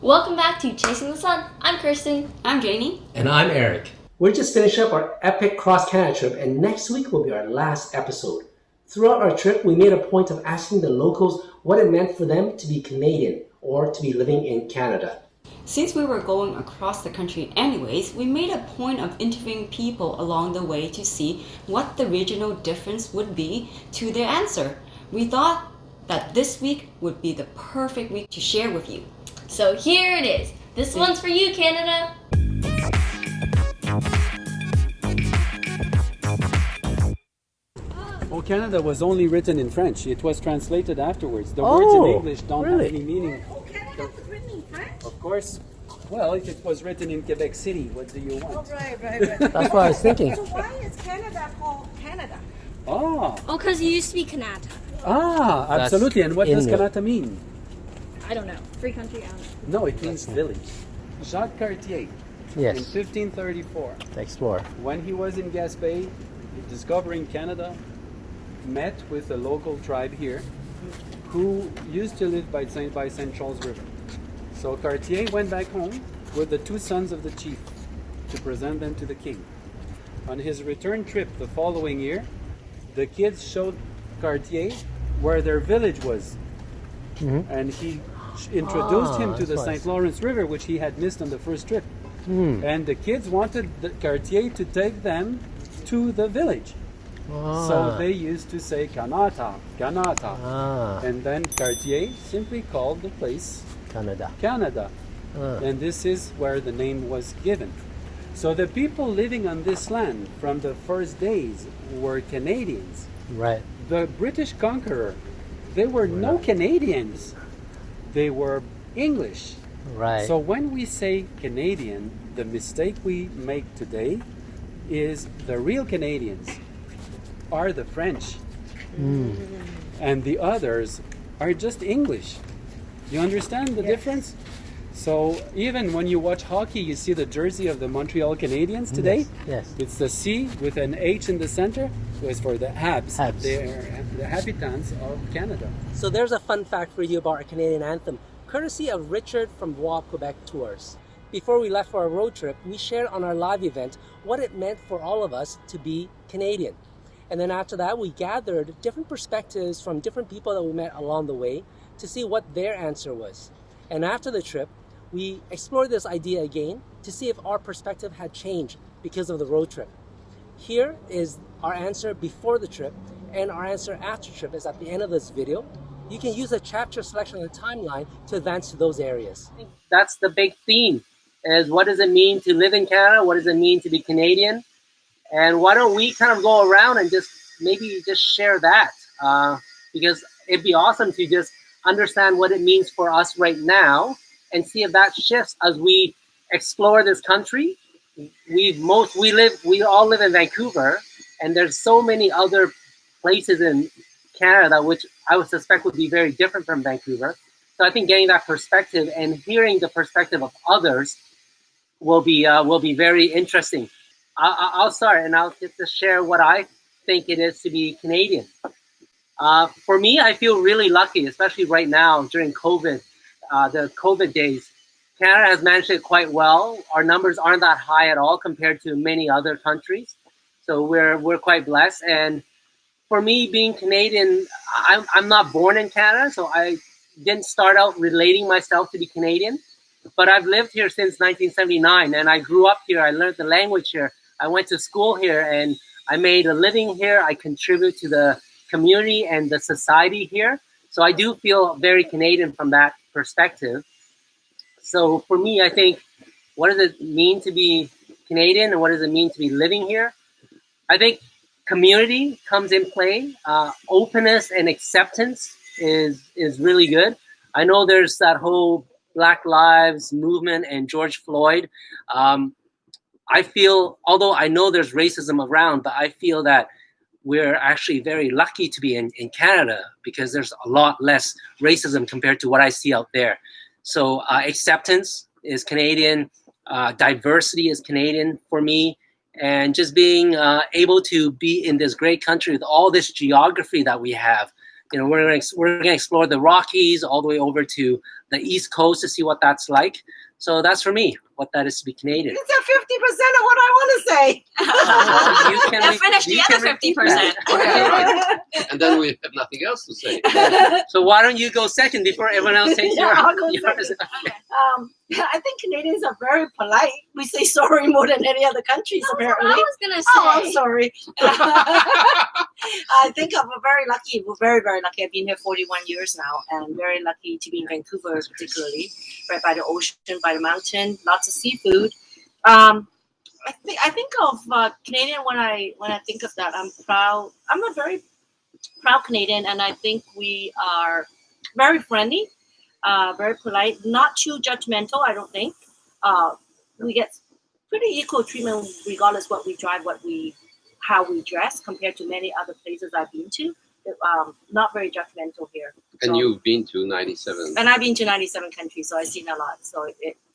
Welcome back to Chasing the Sun. I'm Kirsten. I'm Janie. And I'm Eric. We're just finishing up our epic cross-Canada trip, and next week will be our last episode. Throughout our trip, we made a point of asking the locals what it meant for them to be Canadian or to be living in Canada. Since we were going across the country anyways, we made a point of interviewing people along the way to see what the regional difference would be to their answer. We thought that this week would be the perfect week to share with you. So here it is. This one's for you, Canada. Well, Canada was only written in French. It was translated afterwards. The words in English don't have any meaning. Oh, Canada was written in French? Of course. Well, if it was written in Quebec City, what do you want? Oh, right. That's what I was thinking. So why is Canada called Canada? Ah, Oh, because it used to be Kanata. absolutely. And what does Inuit. Kanata mean? I don't know. Free country, I don't know. No, it means village. Jacques Cartier, in Yes, 1534, to explore. when he was in Gaspé, discovering Canada, met with a local tribe here who used to live by St. Charles River. So Cartier went back home with the two sons of the chief to present them to the king. On his return trip the following year, the kids showed Cartier where their village was. And he introduced him to the that's St. nice. Lawrence River, which he had missed on the first trip. And the kids wanted Cartier to take them to the village. So they used to say Kanata, Kanata. And then Cartier simply called the place Canada. Canada. And this is where the name was given. So the people living on this land from the first days were Canadians. Right. The British conqueror, they were no Canadians. They were English. Right. So when we say Canadian, the mistake we make today is the real Canadians are the French. And the others are just English. You understand the difference? So even when you watch hockey, you see the jersey of the Montreal Canadiens today. Yes. It's the C with an H in the center. It was for the Habs. Habs. They're the habitants of Canada. So there's a fun fact for you about our Canadian anthem, courtesy of Richard from Bois Quebec Tours. Before we left for our road trip, we shared on our live event what it meant for all of us to be Canadian. And then after that, we gathered different perspectives from different people that we met along the way to see what their answer was. And after the trip, we explored this idea again to see if our perspective had changed because of the road trip. Here is our answer before the trip, and our answer after trip is at the end of this video. You can use a chapter selection on the timeline to advance to those areas. That's the big theme, is what does it mean to live in Canada? What does it mean to be Canadian? And why don't we kind of go around and just maybe just share that? Because it'd be awesome to just understand what it means for us right now and see if that shifts as we explore this country. We all live in Vancouver, and there's so many other places in Canada which I would suspect would be very different from Vancouver. So I think getting that perspective and hearing the perspective of others will be very interesting. I'll start, and I'll get to share what I think it is to be Canadian. For me, I feel really lucky, especially right now during COVID, the COVID days. Canada has managed it quite well. Our numbers aren't that high at all compared to many other countries, so we're quite blessed. And for me, being Canadian, I'm not born in Canada, so I didn't start out relating myself to be Canadian. But I've lived here since 1979, and I grew up here. I learned the language here. I went to school here, and I made a living here. I contribute to the community and the society here. So I do feel very Canadian from that perspective. So for me, I think, what does it mean to be Canadian, and what does it mean to be living here? I think community comes in play. Openness and acceptance is really good. I know there's that whole Black Lives movement and George Floyd. I feel, although I know there's racism around, but I feel that we're actually very lucky to be in Canada because there's a lot less racism compared to what I see out there. So acceptance is Canadian, diversity is Canadian for me, and just being able to be in this great country with all this geography that we have. You know, we're gonna explore the Rockies all the way over to the East Coast to see what that's like. So that's for me, what that is to be Canadian. You said 50% of what I want to say. Well, you can Finish the you other can repeat 50%. that. And then we have nothing else to say. So why don't you go second before everyone else takes Yeah, I'll go yours? second. I think Canadians are very polite. We say sorry more than any other countries, apparently. I was gonna say. Oh, I'm sorry. I think we're very lucky. We're very, very lucky. I've been here 41 years now, and very lucky to be in Vancouver, particularly right by the ocean, by the mountain, lots of seafood. I think of Canadian when I think of that. I'm proud. I'm a very proud Canadian, and I think we are very friendly, very polite, not too judgmental. I don't think we get pretty equal treatment regardless what we drive, how we dress compared to many other places I've been to. Not very judgmental here. And So- you've been to 97. And I've been to 97 countries, so I've seen a lot. So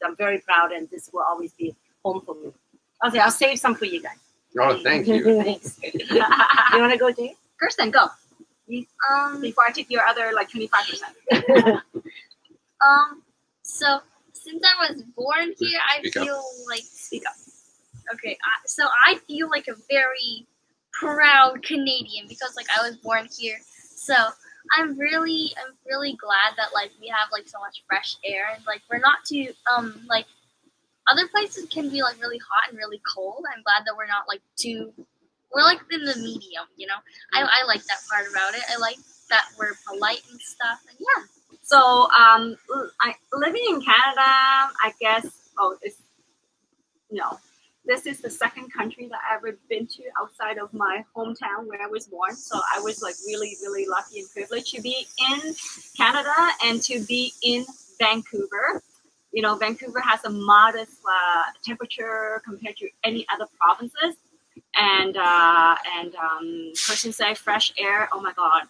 I'm very proud, and this will always be home for me. Okay, I'll save some for you guys. Oh, thank you. Thanks. You want to go, Jane? Kirsten, go. Before I take your other 25%. So since I was born here, I Speak up. feel like Okay, so I feel like a very proud Canadian because I was born here. So I'm really glad that we have so much fresh air and we're not too other places can be really hot and really cold. I'm glad that we're not we're in the medium, you know. I like that part about it. I like that we're polite and stuff, and yeah. So, living in Canada, I guess, this is the second country that I've ever been to outside of my hometown where I was born. So I was really, really lucky and privileged to be in Canada and to be in Vancouver. You know, Vancouver has a modest temperature compared to any other provinces. And person say fresh air. Oh my God!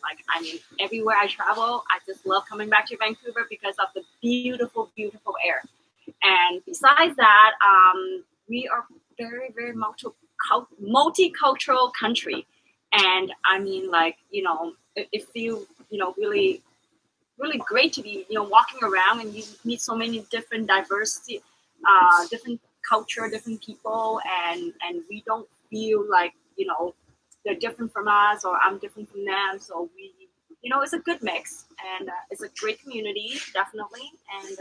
Everywhere I travel, I just love coming back to Vancouver because of the beautiful, beautiful air. And besides that, we are very, very multicultural country. And it feels really, really great to be walking around and you meet so many different diversity, different culture, different people, and we don't feel they're different from us or I'm different from them. So we, it's a good mix, and it's a great community, definitely, and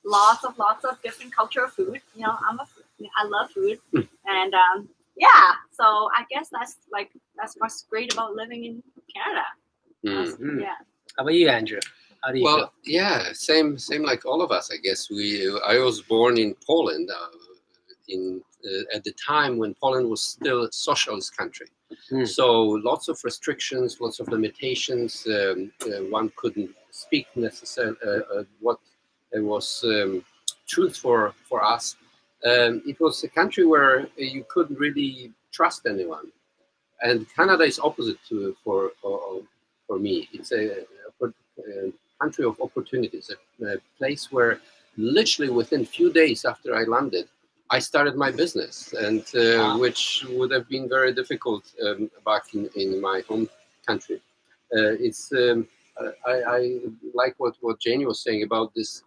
lots of different cultural food. I love food, and so I guess that's what's great about living in Canada. Mm. Yeah. How about you, Andrew? How do you feel? Well, yeah, same like all of us, I guess. I was born in Poland at the time when Poland was still a socialist country. So lots of restrictions, lots of limitations. One couldn't speak necessarily what was truth for us. It was a country where you couldn't really trust anyone. And Canada is opposite for me. It's a country of opportunities, a place where literally within few days after I landed, I started my business, and which would have been very difficult back in my home country. I like what Jane was saying about this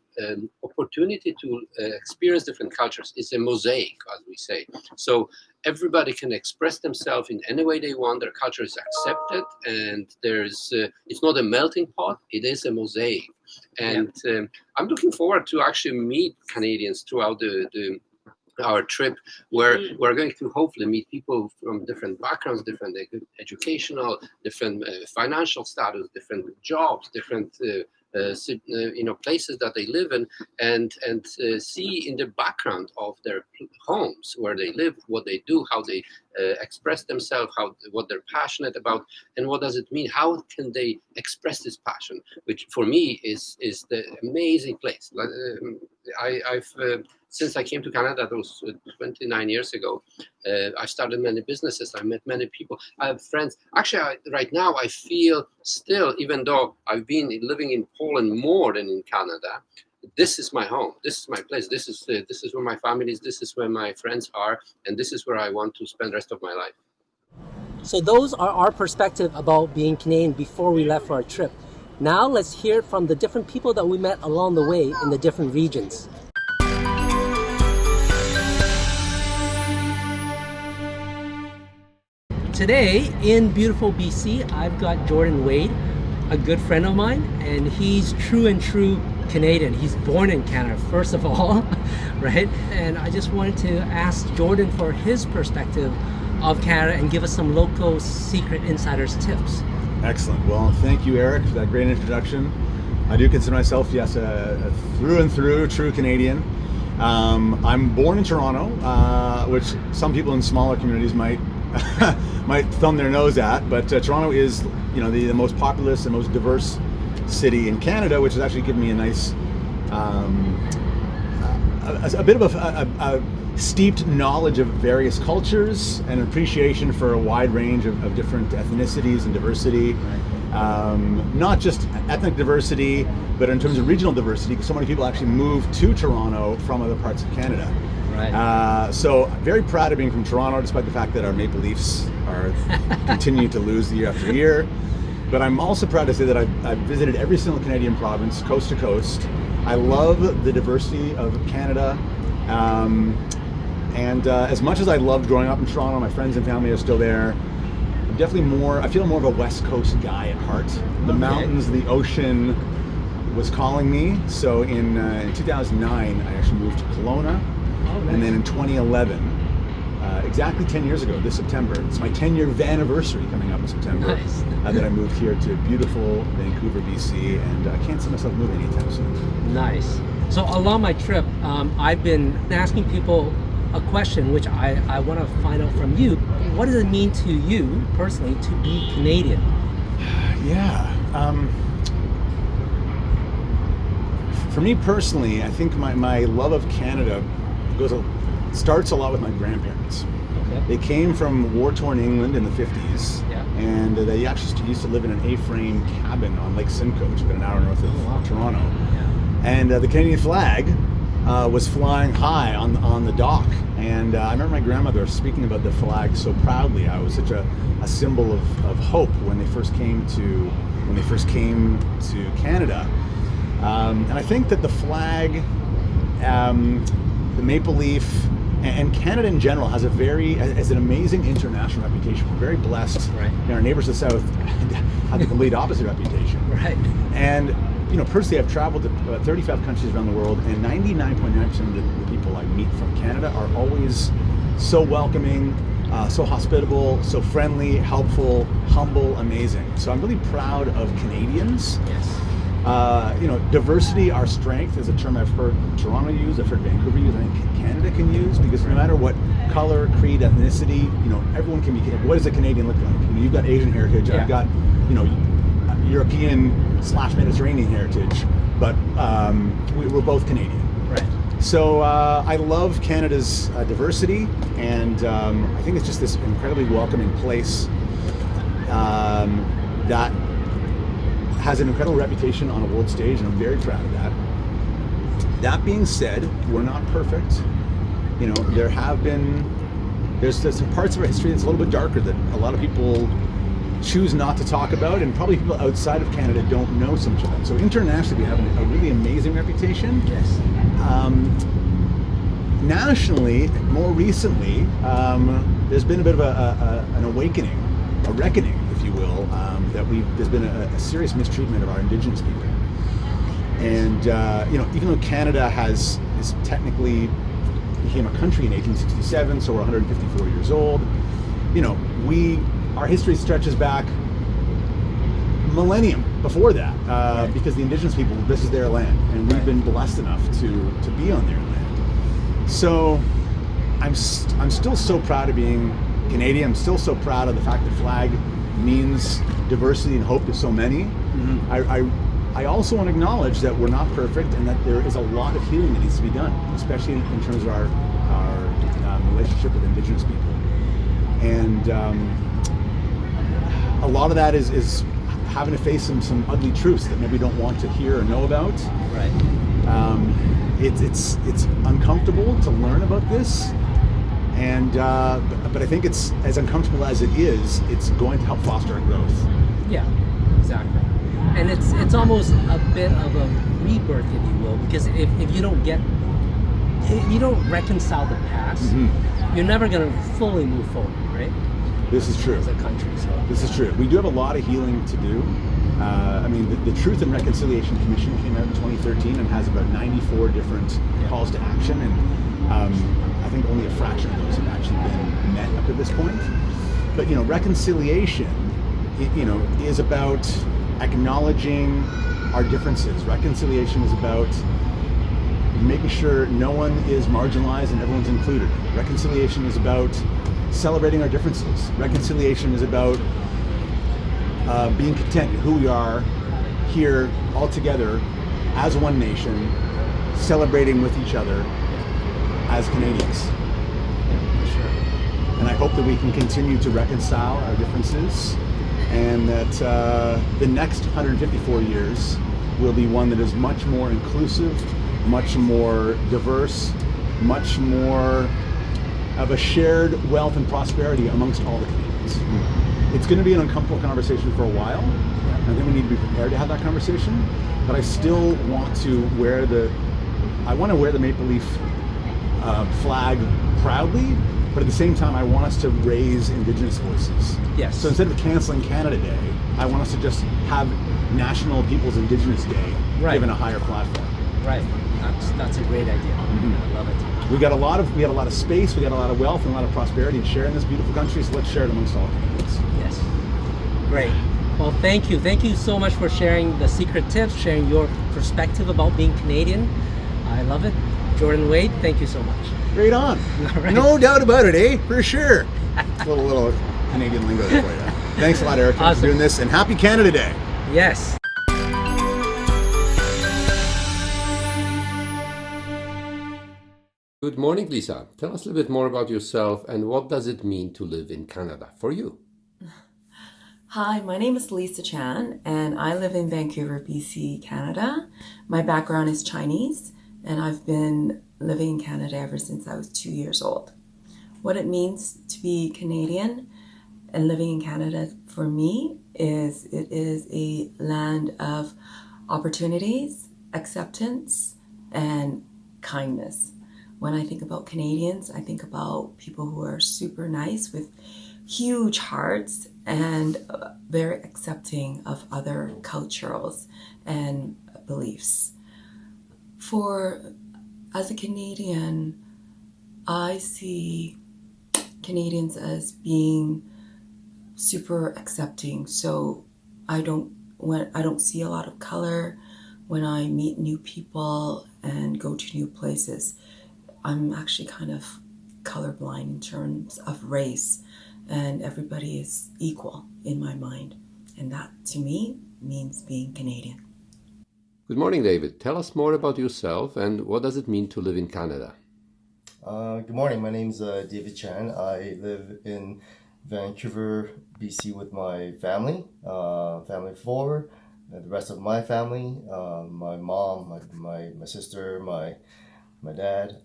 opportunity to experience different cultures. It's a mosaic, as we say. So everybody can express themselves in any way they want. Their culture is accepted, and it's not a melting pot. It is a mosaic. And I'm looking forward to actually meet Canadians throughout our trip, where we're going to hopefully meet people from different backgrounds, different educational, different financial status, different jobs, different places that they live in, and see in the background of their homes where they live, what they do, how they express themselves, what they're passionate about, and what does it mean? How can they express this passion? Which for me is the amazing place. I've since I came to Canada, that was 29 years ago, I started many businesses. I met many people. I have friends. Actually, right now, I feel still, even though I've been living in Poland more than in Canada, this is my home. This is my place. This is where my family is. This is where my friends are. And this is where I want to spend the rest of my life. So those are our perspective about being Canadian before we left for our trip. Now let's hear from the different people that we met along the way in the different regions. Today in beautiful BC, I've got Jordan Wade, a good friend of mine, and he's true and true Canadian. He's born in Canada, first of all, right? And I just wanted to ask Jordan for his perspective of Canada and give us some local secret insiders tips. Excellent. Well, thank you, Eric, for that great introduction. I do consider myself, yes, a through and through true Canadian. I'm born in Toronto, which some people in smaller communities might might thumb their nose at, but Toronto is, you know, the most populous and most diverse city in Canada, which has actually given me a nice, a bit of a steeped knowledge of various cultures and appreciation for a wide range of different ethnicities and diversity. Not just ethnic diversity, but in terms of regional diversity, because so many people actually move to Toronto from other parts of Canada. Right. So very proud of being from Toronto, despite the fact that our Maple Leafs are continue to lose year after year. But I'm also proud to say that I've visited every single Canadian province, coast to coast. I love the diversity of Canada. And as much as I loved growing up in Toronto, my friends and family are still there. I'm definitely I feel more of a West Coast guy at heart. The mountains, the ocean was calling me. So in 2009, I actually moved to Kelowna. And then in 2011, exactly 10 years ago, this September, it's my 10-year anniversary coming up in September, that I moved here to beautiful Vancouver, BC, and I can't see myself moving anytime soon. Nice. So along my trip, I've been asking people a question which I want to find out from you. What does it mean to you personally to be Canadian? Yeah. For me personally, I think my love of Canada starts a lot with my grandparents. Okay. They came from war-torn England in the 50s, and they actually used to live in an A-frame cabin on Lake Simcoe, which is about an hour north of Toronto. Yeah. And the Canadian flag was flying high on the dock, and I remember my grandmother speaking about the flag so proudly. It was such a symbol of hope when they first came to Canada. And I think that the flag, the maple leaf, and Canada in general has an amazing international reputation. We're very blessed. Right. You know, our neighbors to the south have the complete opposite reputation. Right. And you know, personally, I've traveled to 35 countries around the world, and 99.9% of the people I meet from Canada are always so welcoming, so hospitable, so friendly, helpful, humble, amazing. So I'm really proud of Canadians. Yes. You know, diversity, our strength, is a term I've heard Toronto use, I've heard Vancouver use, I think Canada can use, because no matter what color, creed, ethnicity, you know, everyone can be. What does a Canadian look like? You know, you've got Asian heritage, I've got, you know, European/Mediterranean heritage, but we're both Canadian. Right. So I love Canada's diversity, and I think it's just this incredibly welcoming place that has an incredible reputation on a world stage, and I'm very proud of that. That being said, we're not perfect. You know, there's some parts of our history that's a little bit darker that a lot of people choose not to talk about, and probably people outside of Canada don't know so much of them. So internationally, we have a really amazing reputation. Yes. Nationally, more recently, there's been a bit of an awakening, a reckoning, if you will, that there's been a serious mistreatment of our Indigenous people. And you know, even though Canada is technically became a country in 1867, so we're 154 years old, you know, our history stretches back millennium before that, because the Indigenous people, this is their land, and we've been blessed enough to be on their land. So I'm still so proud of being Canadian. I'm still so proud of the fact that flag means diversity and hope to so many. Mm-hmm. I also want to acknowledge that we're not perfect, and that there is a lot of healing that needs to be done, especially in terms of our relationship with Indigenous people. And a lot of that is having to face some ugly truths that maybe we don't want to hear or know about. Right. It's uncomfortable to learn about this, and but I think it's as uncomfortable as it is. It's going to help foster our growth. Yeah, exactly. And it's almost a bit of a rebirth, if you will, because if you don't reconcile the past, you're never going to fully move forward, right? This is true. As a country, so. This is true. We do have a lot of healing to do. I mean, the Truth and Reconciliation Commission came out in 2013 and has about 94 different calls to action, and I think only a fraction of those have actually been met up to this point. But reconciliation, is about acknowledging our differences. Reconciliation is about making sure no one is marginalized and everyone's included. Reconciliation is about celebrating our differences. Reconciliation is about being content with who we are here all together as one nation, celebrating with each other as Canadians. For sure. And I hope that we can continue to reconcile our differences, and that the next 154 years will be one that is much more inclusive, much more diverse, much more of a shared wealth and prosperity amongst all the Canadians. It's going to be an uncomfortable conversation for a while. I think we need to be prepared to have that conversation, but I still want to wear the Maple Leaf flag proudly, but at the same time I want us to raise Indigenous voices. Yes. So instead of canceling Canada Day, I want us to just have National People's Indigenous Day given a higher platform. Right. That's a great idea. I love it. We got a lot of space, we got a lot of wealth and a lot of prosperity and sharing this beautiful country, so let's share it amongst all Canadians. Yes. Great. Well, thank you. Thank you so much for sharing the secret tips, sharing your perspective about being Canadian. I love it. Jordan Wade, thank you so much. Right on. Right. No doubt about it, eh? For sure. A little Canadian lingo there for you. Thanks a lot, Eric, for doing this, and happy Canada Day. Yes. Good morning, Lisa. Tell us a little bit more about yourself and what does it mean to live in Canada for you? Hi, my name is Lisa Chan and I live in Vancouver, BC, Canada. My background is Chinese and I've been living in Canada ever since I was 2 years old. What it means to be Canadian and living in Canada for me is it is a land of opportunities, acceptance, and kindness. When I think about Canadians, I think about people who are super nice with huge hearts and very accepting of other cultures and beliefs. As a Canadian, I see Canadians as being super accepting. So I don't see a lot of color when I meet new people and go to new places. I'm actually kind of colorblind in terms of race, and everybody is equal in my mind. And that, to me, means being Canadian. Good morning, David. Tell us more about yourself and what does it mean to live in Canada? Good morning. My name's David Chan. I live in Vancouver, BC with my family, family of four, the rest of my family, my mom, my sister, my dad.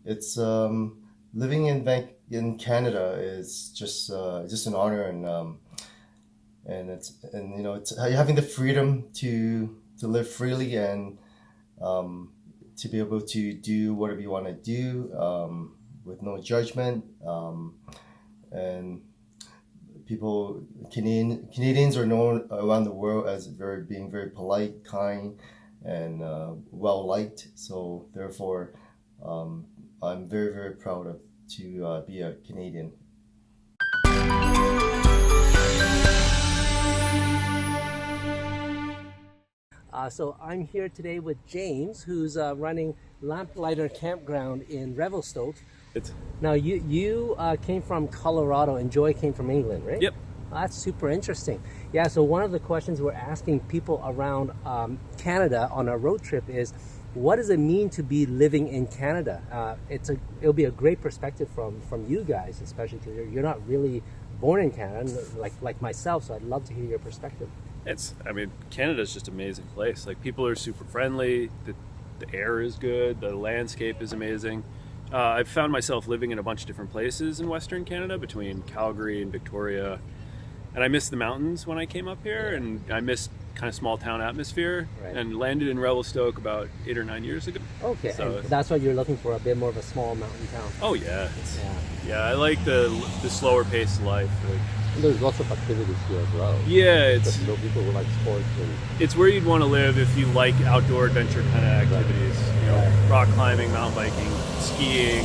It's living in Canada is just an honor, and it's having the freedom to live freely and to be able to do whatever you want to do with no judgment, and Canadians are known around the world as being very polite, kind, and well liked. So therefore, I'm very, very proud to be a Canadian. So I'm here today with James, who's running Lamplighter Campground in Revelstoke. Now you came from Colorado and Joy came from England, right? Yep. That's super interesting. Yeah, so one of the questions we're asking people around Canada on our road trip is, what does it mean to be living in Canada? It'll be a great perspective from you guys, especially because you're not really born in Canada, like myself, so I'd love to hear your perspective. Canada's just an amazing place. Like, people are super friendly, the air is good, the landscape is amazing. I've found myself living in a bunch of different places in Western Canada, between Calgary and Victoria, and I missed the mountains when I came up here, and I missed kind of small town atmosphere, Right. and landed in Revelstoke about 8 or 9 years ago. Okay, So and that's why you're looking for a bit more of a small mountain town. oh yeah, yeah, I like the slower pace of life. Like, And there's lots of activities here as well. yeah, it's Because, people who like sports and it's where you'd want to live if you like outdoor adventure kind of activities. You know, rock climbing, mountain biking, skiing,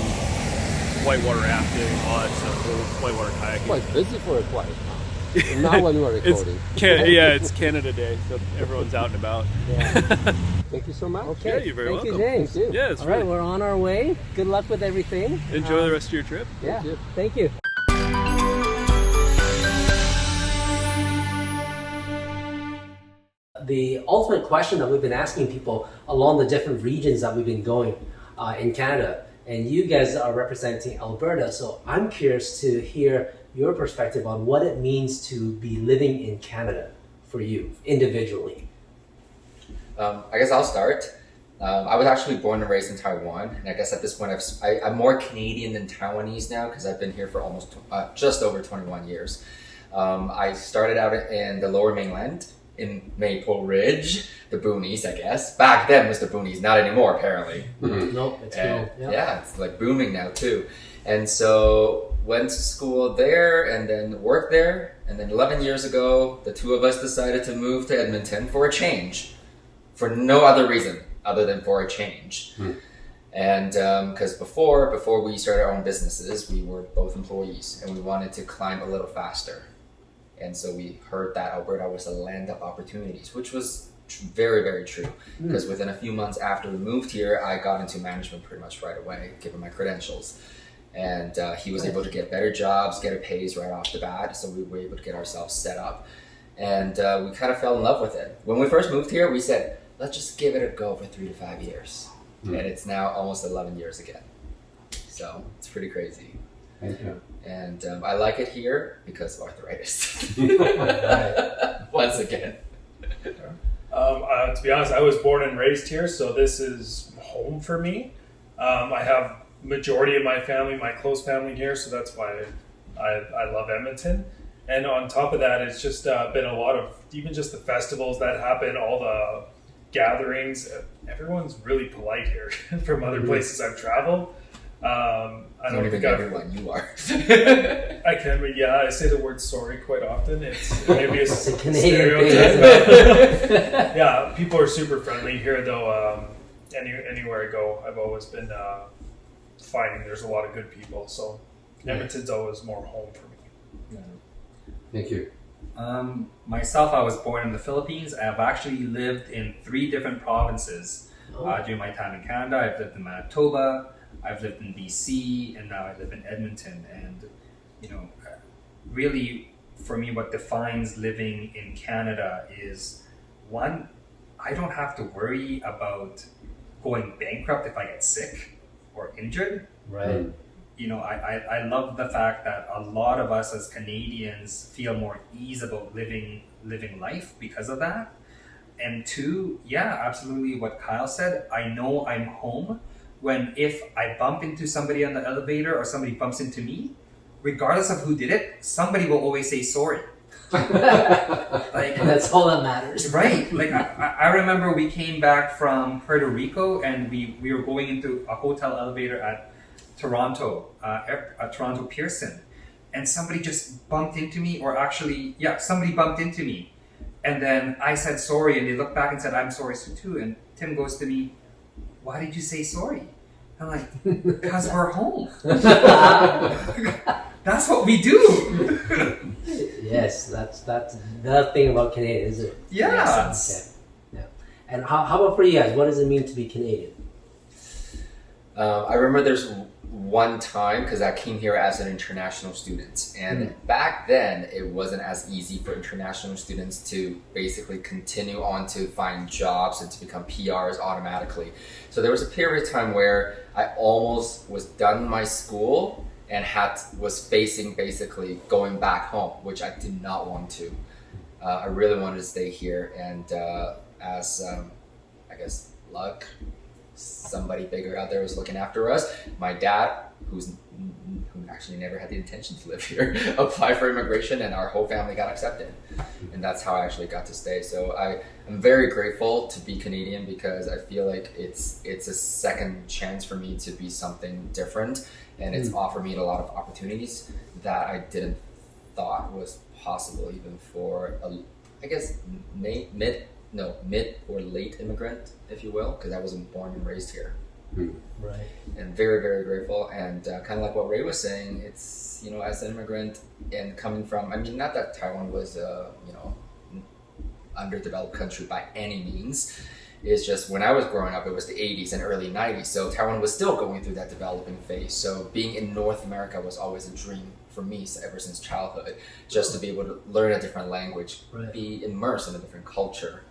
whitewater rafting, all that stuff. Whitewater kayaking. quite busy for a quiet town. Now when we're recording. It's Canada Day, so everyone's out and about. Thank you so much. Okay, Yeah, you're very thank welcome. you, James. Thank you. Yeah, it's All right, really- we're on our way. Good luck with everything. Enjoy the rest of your trip. Yeah, thank you. The ultimate question that we've been asking people along the different regions that we've been going in Canada, and you guys are representing Alberta, so I'm curious to hear your perspective on what it means to be living in Canada for you individually. I guess I'll start. I was actually born and raised in Taiwan, and I guess at this point I'm more Canadian than Taiwanese now because I've been here for almost just over 21 years. I started out in the Lower Mainland in Maple Ridge, the boonies, I guess. Back then was the boonies, not anymore apparently. Nope, it's And, cool. yeah, it's like booming now too. And so went to school there and then worked there. And then 11 years ago, the two of us decided to move to Edmonton for a change. For no other reason other than for a change. And because before we started our own businesses, we were both employees and we wanted to climb a little faster. And so we heard that Alberta was a land of opportunities, which was very, very true. Because within a few months after we moved here, I got into management pretty much right away, given my credentials. And he was able to get better jobs, get a pay right off the bat. So we were able to get ourselves set up. And we kind of fell in love with it. When we first moved here, we said, let's just give it a go for 3 to 5 years. And it's now almost 11 years again. So it's pretty crazy. Thank you. And I like it here because of arthritis. Once again. To be honest, I was born and raised here, so this is home for me. I have majority of my family, my close family here, so that's why I love Edmonton. And on top of that, it's just been a lot of, even just the festivals that happen, all the gatherings. Everyone's really polite here from other places I've traveled. I don't even think everyone you are. I can, but yeah, I say the word sorry quite often. It's maybe It's a a Canadian stereotype. thing. Yeah, people are super friendly here, though. Anywhere I go, I've always been finding there's a lot of good people. So Edmonton's always more home for me. Thank you. Myself, I was born in the Philippines. I've actually lived in 3 different provinces during my time in Canada. I've lived in Manitoba, I've lived in BC, and now I live in Edmonton. And, really, for me, what defines living in Canada is, one, I don't have to worry about going bankrupt if I get sick or injured. Right. I love the fact that a lot of us as Canadians feel more ease about living life because of that. And 2, yeah, absolutely what Kyle said. I know I'm home when if I bump into somebody on the elevator or somebody bumps into me, regardless of who did it, somebody will always say sorry. That's all that matters. Right. Like I remember we came back from Puerto Rico and we were going into a hotel elevator at Toronto, Toronto Pearson, and somebody just bumped into me, or actually, somebody bumped into me. And then I said sorry, and they looked back and said, I'm sorry too. And Tim goes to me, why did you say sorry? I'm like, because we're home. That's what we do. Yes, that's the thing about Canadian, isn't it? Yeah. Yeah. And how about for you guys? What does it mean to be Canadian? I remember there's one time, because I came here as an international student, and back then it wasn't as easy for international students to basically continue on to find jobs and to become PRs automatically. So there was a period of time where I almost was done my school and was facing basically going back home, which I did not want to. I really wanted to stay here, and as I guess luck, somebody bigger out there was looking after us. My dad, who actually never had the intention to live here, apply for immigration, and our whole family got accepted. And that's how I actually got to stay. So I'm very grateful to be Canadian because I feel like it's a second chance for me to be something different, and it's offered me a lot of opportunities that I didn't thought was possible even for I guess mid or late immigrant, if you will, because I wasn't born and raised here. Right. And very, very grateful. And kind of like what Ray was saying, it's, you know, as an immigrant and coming from, I mean, not that Taiwan was, you know, underdeveloped country by any means. It's just when I was growing up, it was the 80s and early 90s. So Taiwan was still going through that developing phase. So being in North America was always a dream for me ever since childhood, just to be able to learn a different language, be immersed in a different culture.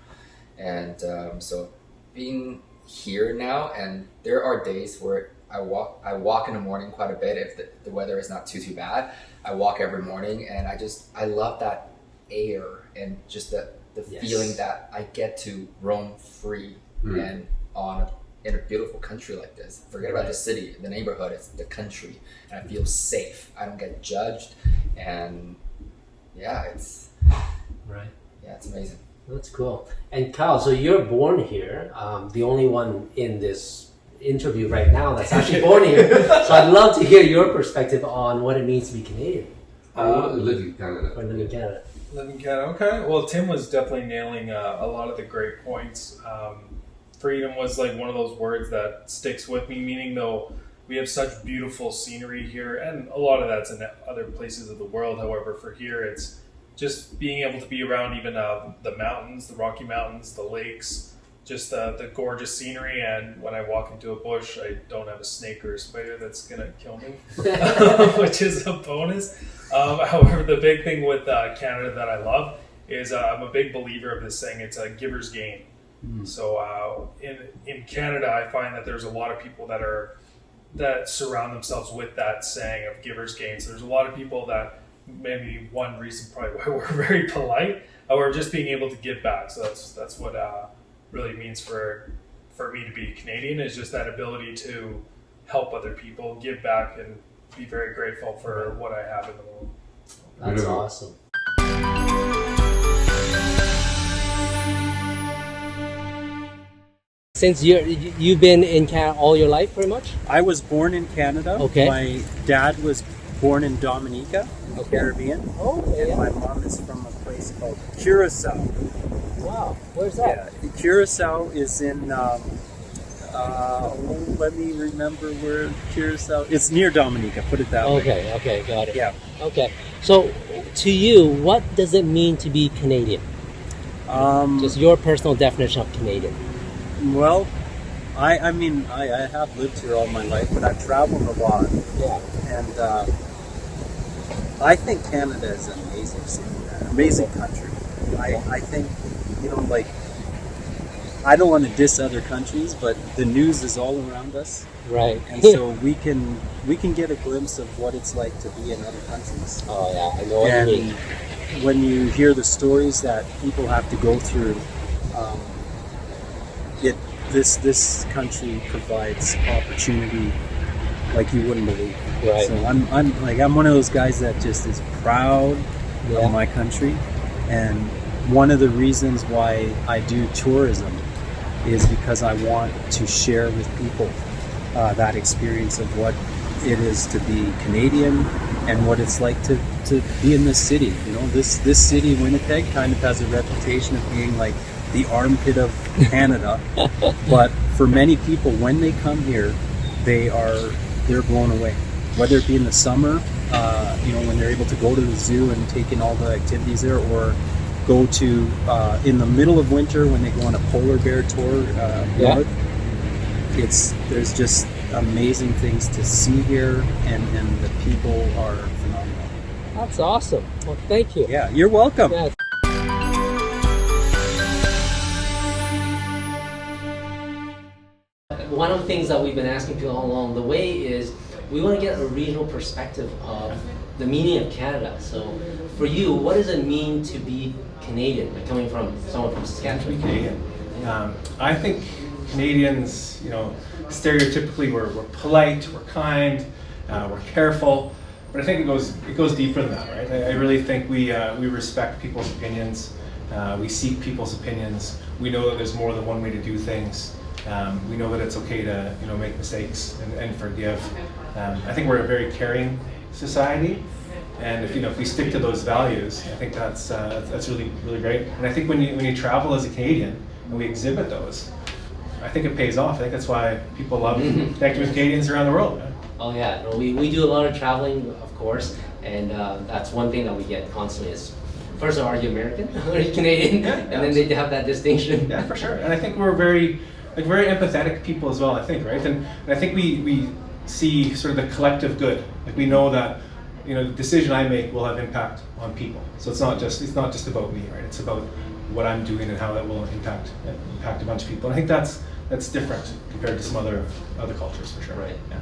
And so being here now, and there are days where I walk in the morning quite a bit if the weather is not too bad. I walk every morning, and I love that air and just the feeling that I get to roam free and in a beautiful country like this. Forget about the city, the neighborhood, it's the country, and I feel safe. I don't get judged, and it's amazing. That's cool. And Kyle, so you're born here, the only one in this interview right now that's actually born here. So I'd love to hear your perspective on what it means to be Canadian. Live in Canada. Or live in Canada. Live in Canada. Okay. Well, Tim was definitely nailing a lot of the great points. Freedom was like one of those words that sticks with me, meaning though we have such beautiful scenery here, and a lot of that's in other places of the world. However, for here, it's just being able to be around even the mountains, the Rocky Mountains, the lakes, just the gorgeous scenery. And when I walk into a bush, I don't have a snake or a spider that's going to kill me, which is a bonus. However, the big thing with Canada that I love is I'm a big believer of this saying, it's a giver's gain. So in Canada, I find that there's a lot of people that surround themselves with that saying of giver's gain. So there's a lot of people that maybe one reason probably why we're very polite, or just being able to give back. So that's what really means for me to be Canadian, is just that ability to help other people, give back, and be very grateful for what I have in the world. That's awesome. Since you've been in Canada all your life, pretty much? I was born in Canada. Okay. My dad was born in Dominica, in the Caribbean. And my mom is from a place called Curacao. Wow, where's that? Yeah, Curacao is in, let me remember where Curacao, it's near Dominica, put it that way. Okay, got it. Yeah. Okay, so to you, what does it mean to be Canadian? Just your personal definition of Canadian. Well, I mean, I have lived here all my life, but I've traveled a lot. Yeah. And I think Canada is an amazing city, amazing country. I think, you know, like, I don't want to diss other countries, but the news is all around us. Right. And so we can get a glimpse of what it's like to be in other countries. Oh yeah, I know what you mean. When you hear the stories that people have to go through, this country provides opportunity like you wouldn't believe. Right. So I'm one of those guys that just is proud of my country, and one of the reasons why I do tourism is because I want to share with people that experience of what it is to be Canadian and what it's like to be in this city. You know, this city, Winnipeg, kind of has a reputation of being like the armpit of Canada, but for many people, when they come here, they're blown away. Whether it be in the summer, you know, when they're able to go to the zoo and take in all the activities there, or go to in the middle of winter when they go on a polar bear tour north. There's just amazing things to see here, and the people are phenomenal. That's awesome. Well, thank you. Yeah, you're welcome. Yeah. One of the things that we've been asking people all along the way is we want to get a regional perspective of the meaning of Canada. So for you, what does it mean to be Canadian, like coming from someone from Saskatchewan? Canadian. I think Canadians, you know, stereotypically we're polite, we're kind, we're careful. But I think it goes deeper than that, right? I really think we respect people's opinions. We seek people's opinions. We know that there's more than one way to do things. We know that it's okay to make mistakes and forgive. I think we're a very caring society, and if we stick to those values, I think that's really great. And I think when you travel as a Canadian and we exhibit those, I think it pays off. I think that's why people love connecting with Canadians around the world. Right? Oh yeah, no, we do a lot of traveling, of course, and that's one thing that we get constantly is, first of all, are you American? Are you Canadian? Yeah, and then they have that distinction. Yeah, for sure. And I think we're very empathetic people as well, I think, right? And I think we see sort of the collective good. Like we know that the decision I make will have impact on people. So it's not just about me, right? It's about what I'm doing and how that will impact a bunch of people. And I think that's different compared to some other cultures for sure. Right. Yeah.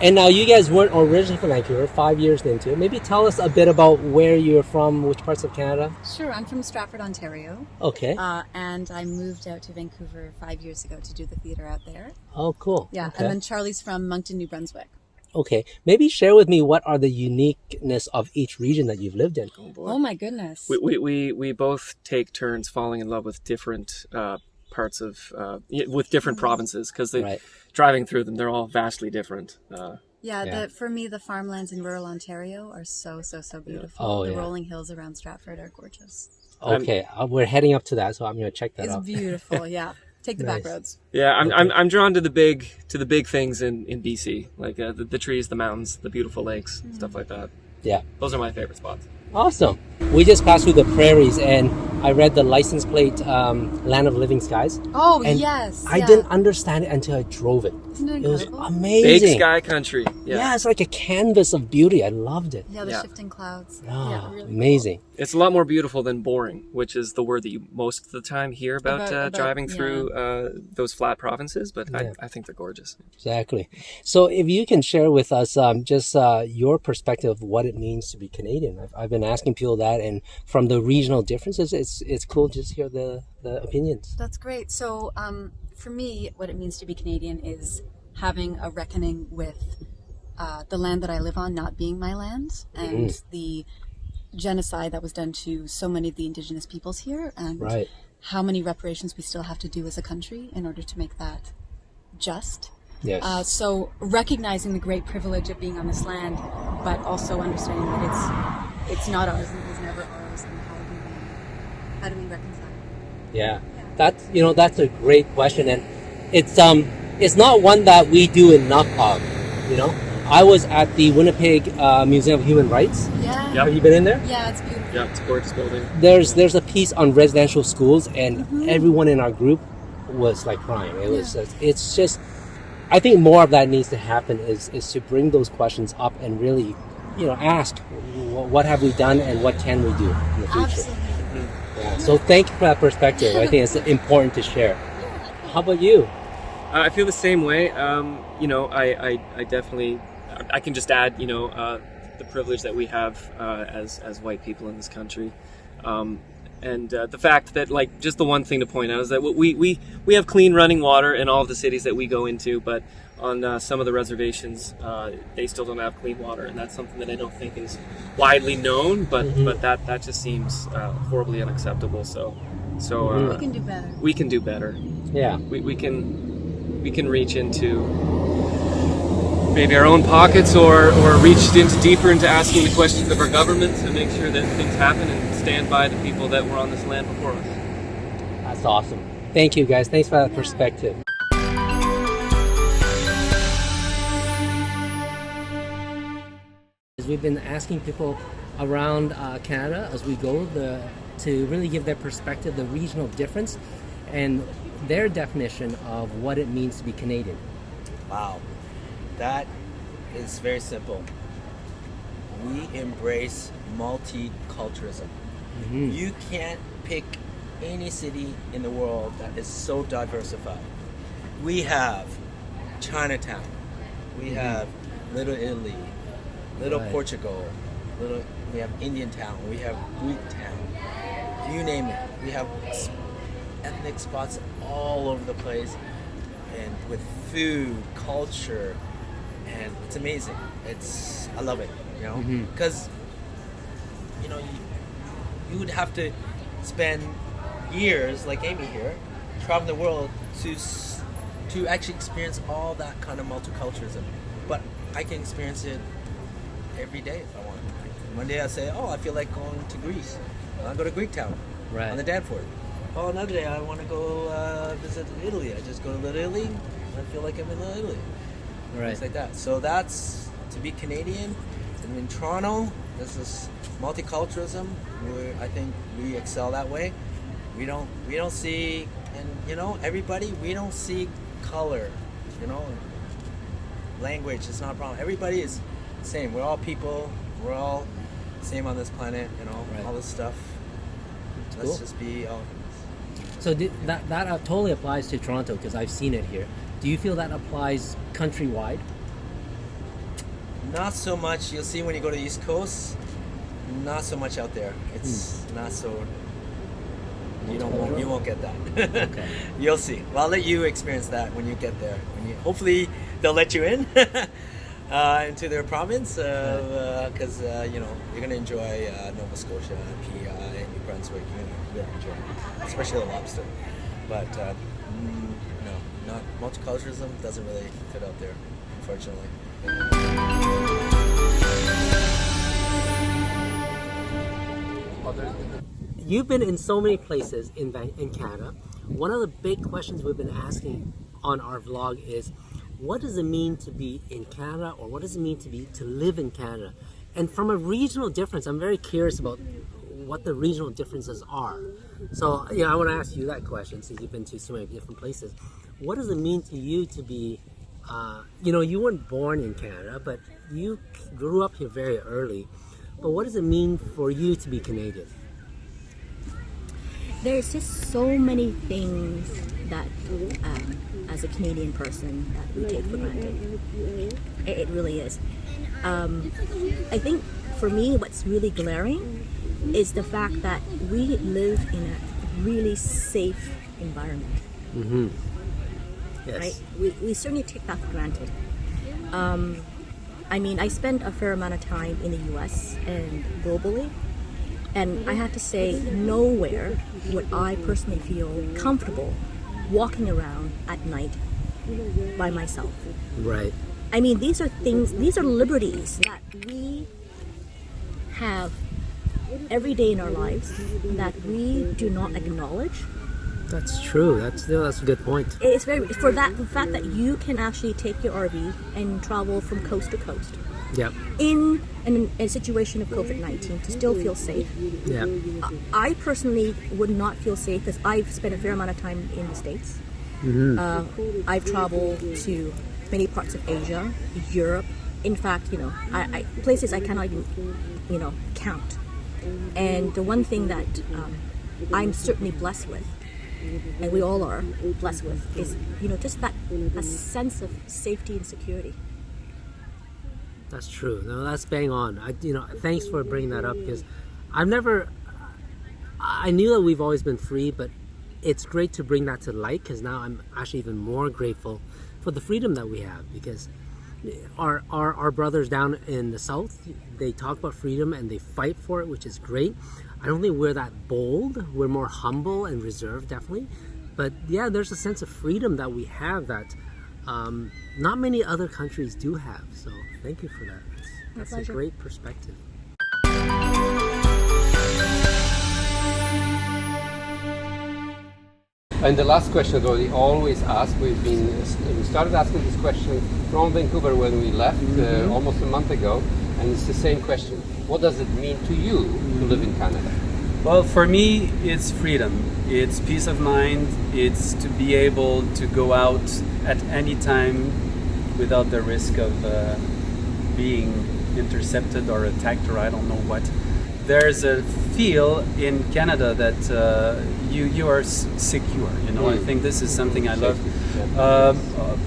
And now you guys weren't originally from Vancouver, 5 years into it. Maybe tell us a bit about where you're from, which parts of Canada? Sure, I'm from Stratford, Ontario. Okay. And I moved out to Vancouver 5 years ago to do the theater out there. Oh, cool. Yeah, Okay. and then Charlie's from Moncton, New Brunswick. Okay, maybe share with me what are the uniqueness of each region that you've lived in. Oh my goodness. We both take turns falling in love with different parts of with different provinces because driving through them, they're all vastly different. For me, the farmlands in rural Ontario are so beautiful. Oh, the yeah. rolling hills around Stratford are gorgeous. Okay, we're heading up to that, so I'm going to check that It's out. beautiful, yeah. Take the back Nice. roads. Yeah, I'm drawn to the big things in BC, like the trees, the mountains, the beautiful lakes, stuff like that. Yeah. Those are my favorite spots. Awesome. We just passed through the prairies, and I read the license plate, Land of Living Skies. Oh, and yes. I yeah. didn't understand it until I drove it. Isn't it It was incredible? amazing. Big sky country. Yeah, it's like a canvas of beauty. I loved it. Yeah, the shifting clouds. Oh, yeah, really amazing. It's a lot more beautiful than boring, which is the word that you most of the time hear about driving through those flat provinces, but I think they're gorgeous. Exactly. So if you can share with us just your perspective of what it means to be Canadian. I've been asking people that, and from the regional differences, it's cool to just hear the opinions. That's great. So for me, what it means to be Canadian is having a reckoning with the land that I live on not being my land, and the genocide that was done to so many of the Indigenous peoples here, and how many reparations we still have to do as a country in order to make that just. Yes. So recognizing the great privilege of being on this land, but also understanding that it's not ours and it was never ours, and how do we reconcile? Yeah. That's a great question, and it's not one that we do enough of. I was at the Winnipeg Museum of Human Rights. Yeah. Yep. Have you been in there? Yeah, it's beautiful. Yeah, it's a gorgeous building. There's a piece on residential schools, and everyone in our group was like crying. It's just, I think more of that needs to happen is to bring those questions up and really, ask what have we done and what can we do in the future. Absolutely. Yeah. So thank you for that perspective. I think it's important to share. How about you? I feel the same way. I definitely, I can just add, the privilege that we have as white people in this country. And the fact that, just the one thing to point out is that we have clean running water in all of the cities that we go into, but on some of the reservations, they still don't have clean water, and that's something that I don't think is widely known, but that just seems horribly unacceptable. So we can do better. We can do better. Yeah. We can reach into maybe our own pockets or reach deeper into asking the questions of our government to make sure that things happen and stand by the people that were on this land before us. That's awesome. Thank you, guys. Thanks for that perspective. We've been asking people around Canada as we go to really give their perspective, the regional difference, and their definition of what it means to be Canadian. Wow, that is very simple. We embrace multiculturalism. You can't pick any city in the world that is so diversified. We have Chinatown, we have Little Italy, Little Portugal, we have Indian Town, we have Greek Town, you name it. We have ethnic spots all over the place. and with food, culture, and it's amazing. I love it, you know, because you know you would have to spend years like Amy here, traveling the world to actually experience all that kind of multiculturalism. But I can experience it every day if I want. One day I say, oh, I feel like going to Greece. I'll go to Greek town on the Danforth. Oh, another day I want to go visit Italy. I just go to Little Italy. I feel like I'm in Little Italy. Things like that. So that's to be Canadian. And in Toronto, this is multiculturalism. I think we excel that way. We don't see, and you know, everybody. We don't see color. You know, language is not a problem. Everybody is the same. We're all people. We're all same on this planet. You know, all this stuff. Let's just be. So that totally applies to Toronto because I've seen it here. Do you feel that applies countrywide? Not so much. You'll see when you go to the East Coast. Not so much out there. It's not so. You won't get that. Okay. You'll see. Well, I'll let you experience that when you get there. Hopefully they'll let you in into their province because you know you're gonna enjoy Nova Scotia, PEI, New Brunswick. You're gonna enjoy it, especially the lobster. But no, not multiculturalism doesn't really fit out there, unfortunately. You've been in so many places in Canada. One of the big questions we've been asking on our vlog is, what does it mean to be in Canada, or what does it mean to live in Canada? And from a regional difference, I'm very curious about what the regional differences are. So, you know, I want to ask you that question since you've been to so many different places. What does it mean to you to be, you know, you weren't born in Canada, but you grew up here very early. But what does it mean for you to be Canadian? There's just so many things that, as a Canadian person, that we take for granted. It really is. I think for me, what's really glaring is the fact that we live in a really safe environment. Mm-hmm. Yes. Right? We certainly take that for granted. I mean, I spent a fair amount of time in the US and globally, and I have to say, nowhere would I personally feel comfortable walking around at night by myself. Right. I mean, these are liberties that we have every day in our lives that we do not acknowledge. That's true. That's a good point. It's the fact that you can actually take your RV and travel from coast to coast. Yep. In a situation of COVID-19 to still feel safe. Yeah. I personally would not feel safe because I've spent a fair amount of time in the States. Mm-hmm. I've traveled to many parts of Asia, Europe. In fact, you know, I places I cannot even, you know, count. And the one thing that I'm certainly blessed with, and we all are blessed with, is, you know, just a sense of safety and security. That's true. No, that's bang on. Thanks for bringing that up because I knew that we've always been free, but it's great to bring that to light because now I'm actually even more grateful for the freedom that we have because our brothers down in the South, they talk about freedom and they fight for it, which is great. I don't think we're that bold. We're more humble and reserved, definitely. But yeah, there's a sense of freedom that we have that not many other countries do have. So thank you for that. That's a great perspective. And the last question that we always ask, we started asking this question from Vancouver when we left almost a month ago, and it's the same question. What does it mean to you to live in Canada? Well, for me, it's freedom. It's peace of mind. It's to be able to go out at any time without the risk of being intercepted or attacked or I don't know what. There's a feel in Canada that you are secure. You know, I think this is something I love.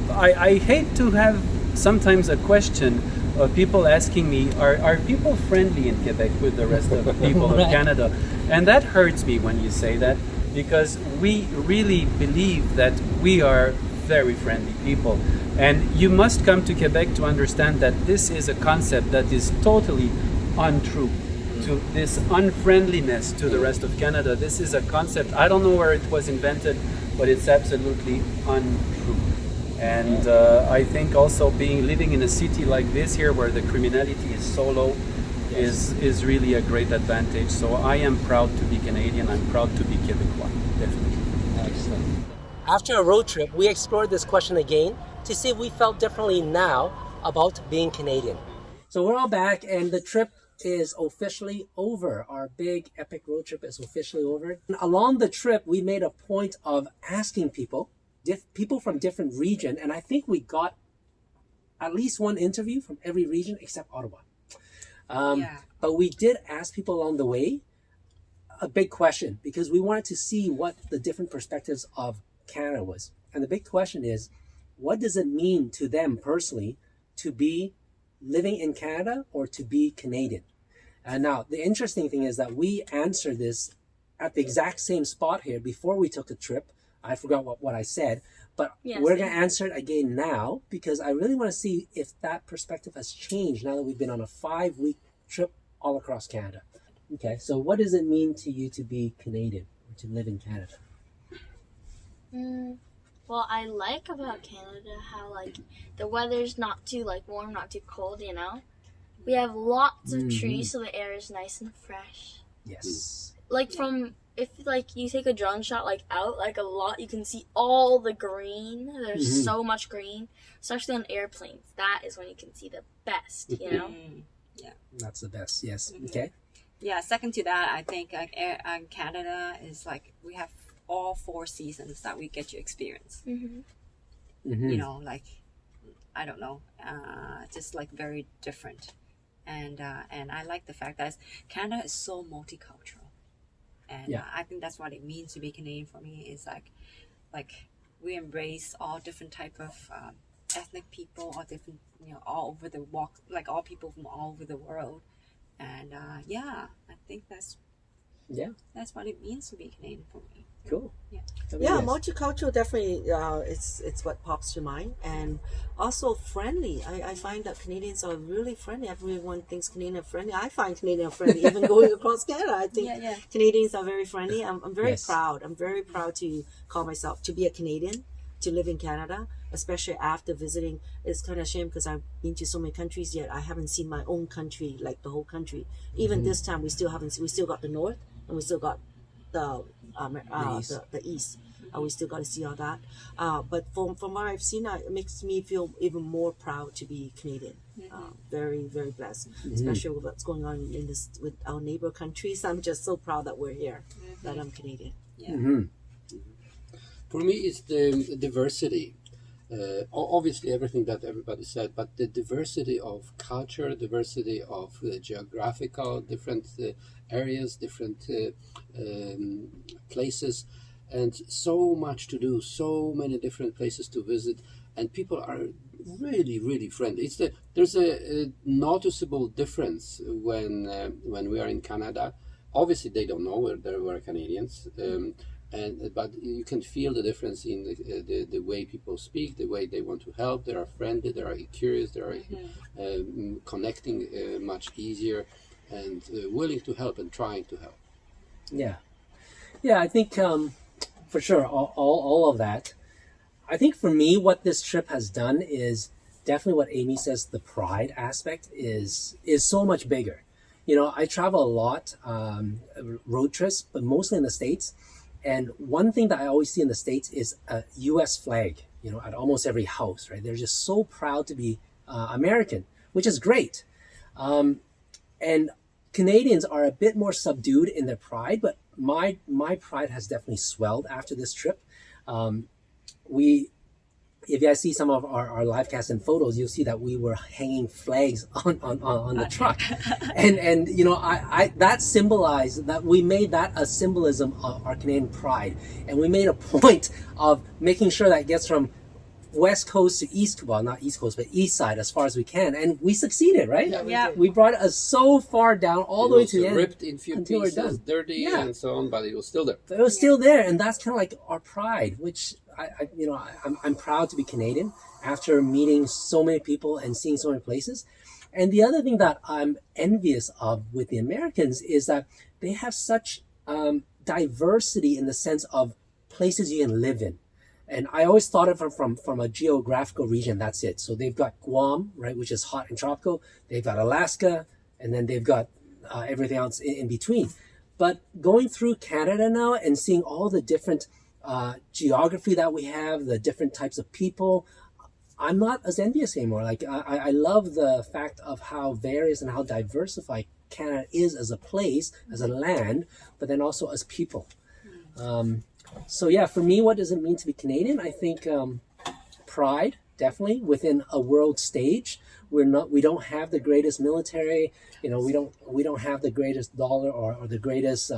I hate to have sometimes a question of people asking me, are people friendly in Quebec with the rest of the people of Canada? And that hurts me when you say that, because we really believe that we are very friendly people. And you must come to Quebec to understand that this is a concept that is totally untrue. To this unfriendliness to the rest of Canada, this is a concept, I don't know where it was invented, but it's absolutely untrue. And I think also living in a city like this here, where the criminality is so low, is really a great advantage. So I am proud to be Canadian. I'm proud to be Quebecois, definitely. Excellent. After a road trip, we explored this question again to see if we felt differently now about being Canadian. So we're all back, and the trip is officially over. Our big epic road trip is officially over. And along the trip, we made a point of asking people from different regions, and I think we got at least one interview from every region except Ottawa. But we did ask people along the way a big question, because we wanted to see what the different perspectives of Canada was. And the big question is, what does it mean to them personally to be living in Canada or to be Canadian? And now the interesting thing is that we answered this at the exact same spot here before we took the trip. I forgot what I said, but we're going to answer it again now, because I really want to see if that perspective has changed now that we've been on a 5-week trip all across Canada. Okay, so what does it mean to you to be Canadian or to live in Canada? Well, I like about Canada how the weather's not too warm, not too cold. We have lots of trees, so the air is nice and fresh. Yes. If you take a drone shot out a lot, you can see all the green. There's so much green, especially on airplanes. That is when you can see the best. Yeah. That's the best. Yes. Okay. Yeah. Second to that, I think Canada is we have all 4 seasons that we get to experience. I don't know, just very different, and I like the fact that Canada is so multicultural. And I think that's what it means to be Canadian for me, is we embrace all different type of ethnic people, all different, all over the walk, all people from all over the world. And I think that's what it means to be Canadian for me. Cool. Yeah, multicultural definitely it's what pops to mind, and also friendly. I find that Canadians are really friendly. Everyone thinks Canadian are friendly. I find Canadian friendly, even going across Canada. I think Canadians are very friendly. I'm very proud. I'm very proud to call myself to be a Canadian, to live in Canada, especially after visiting. It's kind of a shame because I've been to so many countries, yet I haven't seen my own country, the whole country. Even this time, we still haven't. We still got the north, and we still got the east. We still got to see all that. But from what I've seen, it makes me feel even more proud to be Canadian. Very, very blessed, especially with what's going on with our neighbor countries. I'm just so proud that we're here, that I'm Canadian. For me, it's the diversity. Obviously, everything that everybody said, but the diversity of culture, diversity of geographical, different areas, different places, and so much to do, so many different places to visit, and people are really, really friendly. There's a noticeable difference when we are in Canada. Obviously, they don't know we're Canadians. But you can feel the difference in the way people speak, the way they want to help. They are friendly, they are curious, they are connecting much easier, and willing to help and trying to help. I think for sure all of that. I think for me, what this trip has done is definitely what Amy says. The pride aspect is so much bigger. I travel a lot, road trips, but mostly in the States. And one thing that I always see in the States is a U.S. flag, at almost every house, right? They're just so proud to be American, which is great. And Canadians are a bit more subdued in their pride, but my pride has definitely swelled after this trip. If you guys see some of our live cast and photos, you'll see that we were hanging flags on the truck. and I that symbolized that we made that a symbolism of our Canadian pride. And we made a point of making sure that gets from West Coast to East, well, not East Coast, but East side as far as we can. And we succeeded, right? Yeah. We brought us so far down all the way to the end. Ripped in few until we're done. pieces, dirty and so on, but it was still there. It was still there, and that's kind of like our pride, which I'm proud to be Canadian after meeting so many people and seeing so many places. And the other thing that I'm envious of with the Americans is that they have such diversity in the sense of places you can live in. And I always thought of it from a geographical region, that's it. So they've got Guam, right, which is hot and tropical. They've got Alaska, and then they've got everything else in between. But going through Canada now and seeing all the different geography that we have, the different types of people, I'm not as envious anymore. Like I love the fact of how various and how diversified Canada is as a place, as a land, but then also as people. So yeah, for me, what does it mean to be Canadian? I think pride, definitely, within a world stage. We don't have the greatest military, we don't have the greatest dollar or the greatest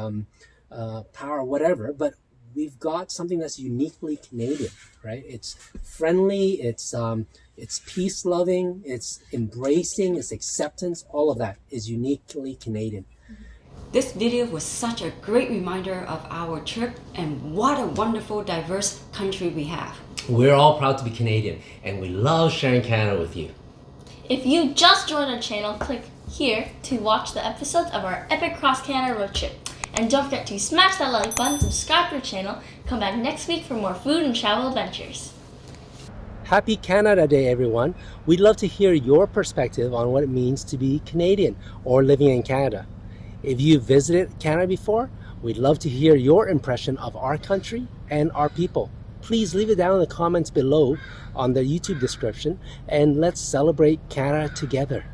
power, whatever, but we've got something that's uniquely Canadian, right? It's friendly, it's peace loving, it's embracing, it's acceptance, all of that is uniquely Canadian. This video was such a great reminder of our trip and what a wonderful, diverse country we have. We're all proud to be Canadian, and we love sharing Canada with you. If you just joined our channel, click here to watch the episodes of our epic cross-Canada road trip. And don't forget to smash that like button, subscribe to our channel, come back next week for more food and travel adventures. Happy Canada Day, everyone. We'd love to hear your perspective on what it means to be Canadian or living in Canada. If you've visited Canada before, we'd love to hear your impression of our country and our people. Please leave it down in the comments below on the YouTube description, and let's celebrate Canada together.